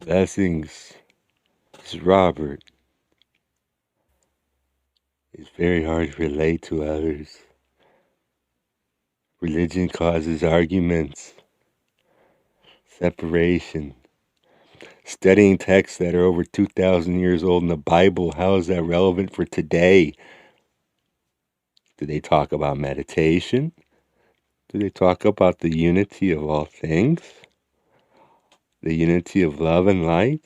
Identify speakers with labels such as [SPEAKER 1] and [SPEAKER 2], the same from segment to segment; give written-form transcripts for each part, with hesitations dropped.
[SPEAKER 1] Blessings. This is Robert. It's very hard to relate to others. Religion causes arguments, separation. Studying texts that are over 2,000 years old in the Bible, how is that relevant for today? Do they talk about meditation? Do they talk about the unity of all things? The unity of love and light?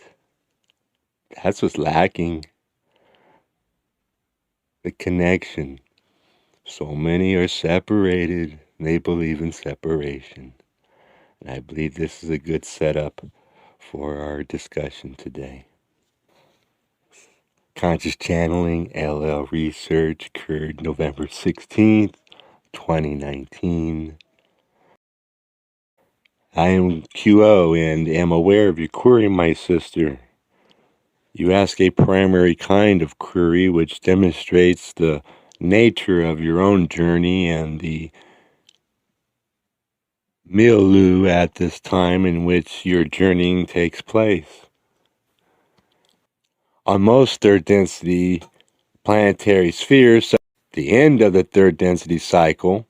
[SPEAKER 1] That's what's lacking. The connection. So many are separated. They believe in separation. And I believe this is a good setup for our discussion today. Conscious Channeling LL Research occurred November 16th, 2019. I am QO and am aware of your query, my sister. You ask a primary kind of query which demonstrates the nature of your own journey and the milieu at this time in which your journeying takes place. On most third density planetary spheres, at the end of the third density cycle,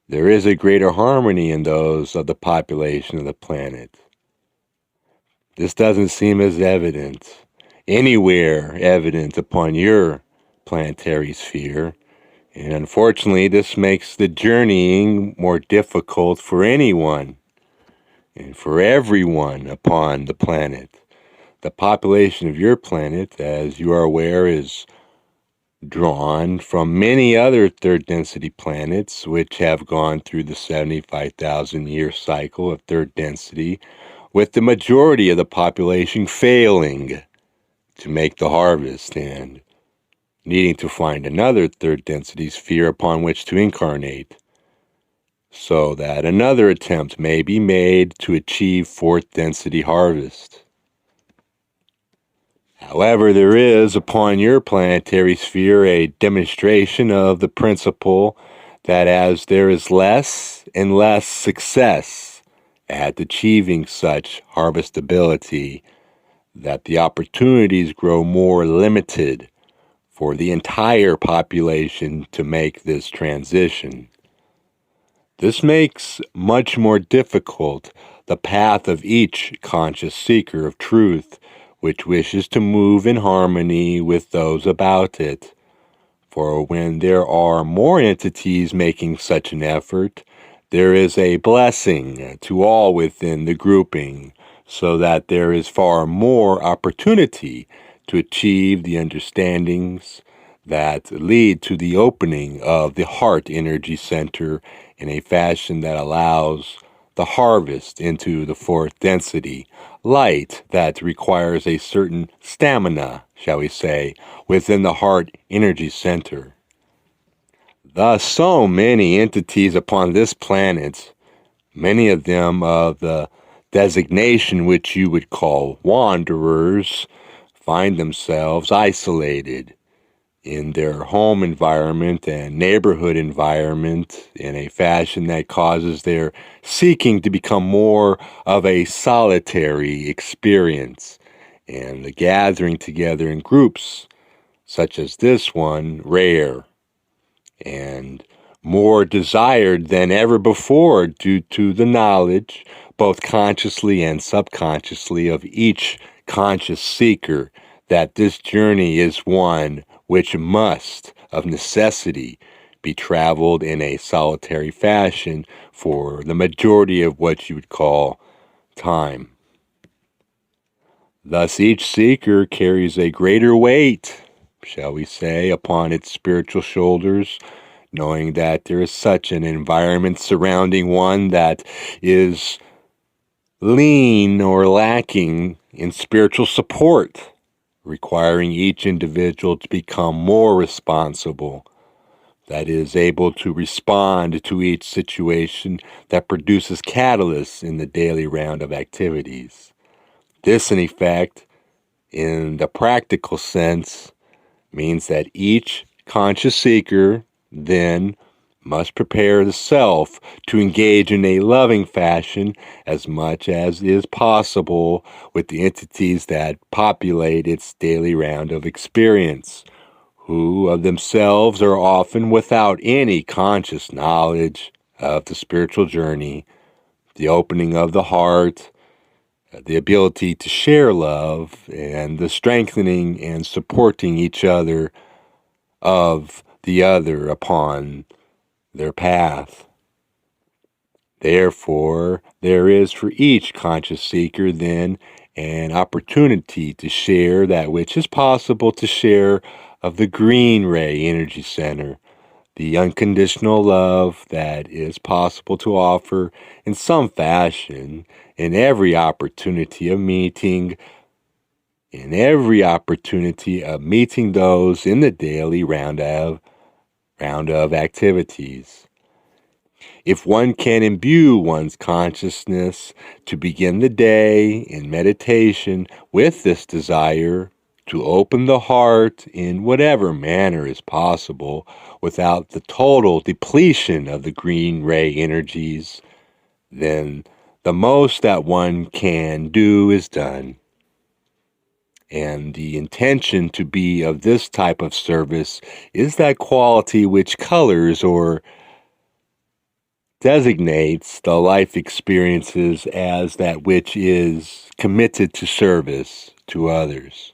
[SPEAKER 1] there is a greater harmony in those of the population of the planet. This doesn't seem as anywhere evident upon your planetary sphere, and unfortunately this makes the journeying more difficult for anyone and for everyone upon the planet. The population of your planet, as you are aware, is drawn from many other third density planets which have gone through the 75,000 year cycle of third density, with the majority of the population failing to make the harvest and needing to find another third density sphere upon which to incarnate, so that another attempt may be made to achieve fourth density harvest. However, there is upon your planetary sphere a demonstration of the principle that as there is less and less success at achieving such harvestability, that the opportunities grow more limited for the entire population to make this transition. This makes much more difficult the path of each conscious seeker of truth which wishes to move in harmony with those about it. For when there are more entities making such an effort, there is a blessing to all within the grouping, so that there is far more opportunity to achieve the understandings that lead to the opening of the heart energy center in a fashion that allows the harvest into the fourth density, light that requires a certain stamina, shall we say, within the heart energy center. Thus, so many entities upon this planet, many of them of the designation which you would call wanderers, find themselves isolated in their home environment and neighborhood environment in a fashion that causes their seeking to become more of a solitary experience, and the gathering together in groups such as this one rare and more desired than ever before due to the knowledge, both consciously and subconsciously, of each conscious seeker that this journey is one which must, of necessity, be traveled in a solitary fashion for the majority of what you would call time. Thus each seeker carries a greater weight, shall we say, upon its spiritual shoulders, knowing that there is such an environment surrounding one that is lean or lacking in spiritual support, requiring each individual to become more responsible, that is able to respond to each situation that produces catalysts in the daily round of activities. This, in effect, in the practical sense, means that each conscious seeker then must prepare the self to engage in a loving fashion as much as is possible with the entities that populate its daily round of experience, who of themselves are often without any conscious knowledge of the spiritual journey, the opening of the heart, the ability to share love, and the strengthening and supporting each other of the other upon their path. Therefore, there is for each conscious seeker then an opportunity to share that which is possible to share of the green ray energy center, the unconditional love that is possible to offer in some fashion in every opportunity of meeting those in the daily round of activities. If one can imbue one's consciousness to begin the day in meditation with this desire to open the heart in whatever manner is possible without the total depletion of the green ray energies, then the most that one can do is done. And the intention to be of this type of service is that quality which colors or designates the life experiences as that which is committed to service to others.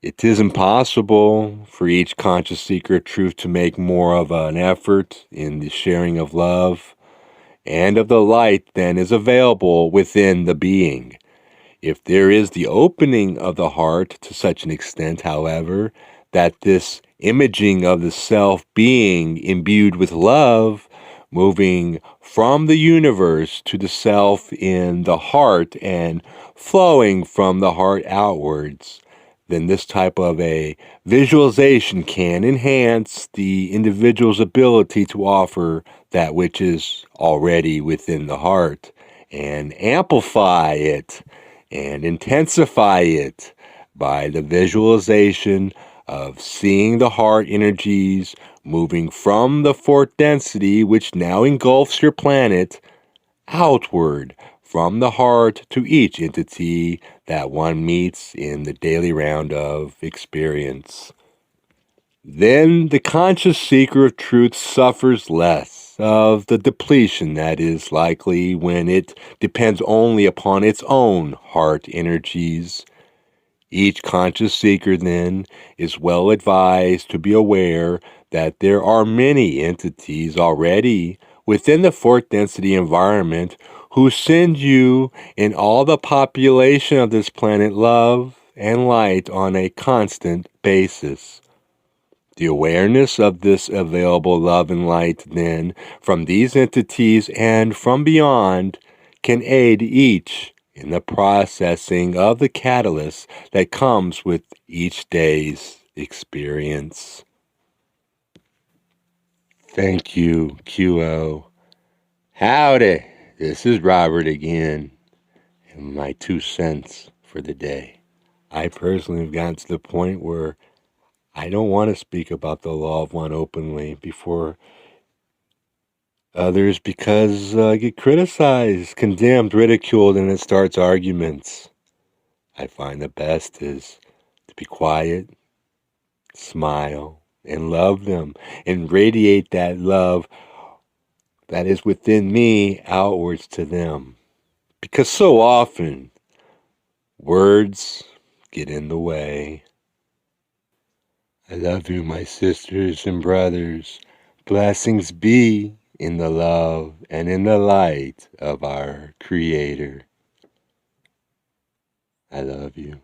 [SPEAKER 1] It is impossible for each conscious seeker of truth to make more of an effort in the sharing of love and of the light than is available within the being. If there is the opening of the heart to such an extent, however, that this imaging of the self being imbued with love, moving from the universe to the self in the heart and flowing from the heart outwards, then this type of a visualization can enhance the individual's ability to offer that which is already within the heart and amplify it and intensify it by the visualization of seeing the heart energies moving from the fourth density, which now engulfs your planet, outward from the heart to each entity that one meets in the daily round of experience. Then the conscious seeker of truth suffers less of the depletion that is likely when it depends only upon its own heart energies. Each conscious seeker, then, is well advised to be aware that there are many entities already within the fourth density environment who send you and all the population of this planet love and light on a constant basis. The awareness of this available love and light, then, from these entities and from beyond, can aid each in the processing of the catalyst that comes with each day's experience. Thank you, QO. Howdy, this is Robert again, and my 2 cents for the day. I personally have gotten to the point where I don't want to speak about the law of one openly before others because I get criticized, condemned, ridiculed, and it starts arguments. I find the best is to be quiet, smile, and love them, and radiate that love that is within me outwards to them. Because so often, words get in the way. I love you, my sisters and brothers. Blessings be in the love and in the light of our Creator. I love you.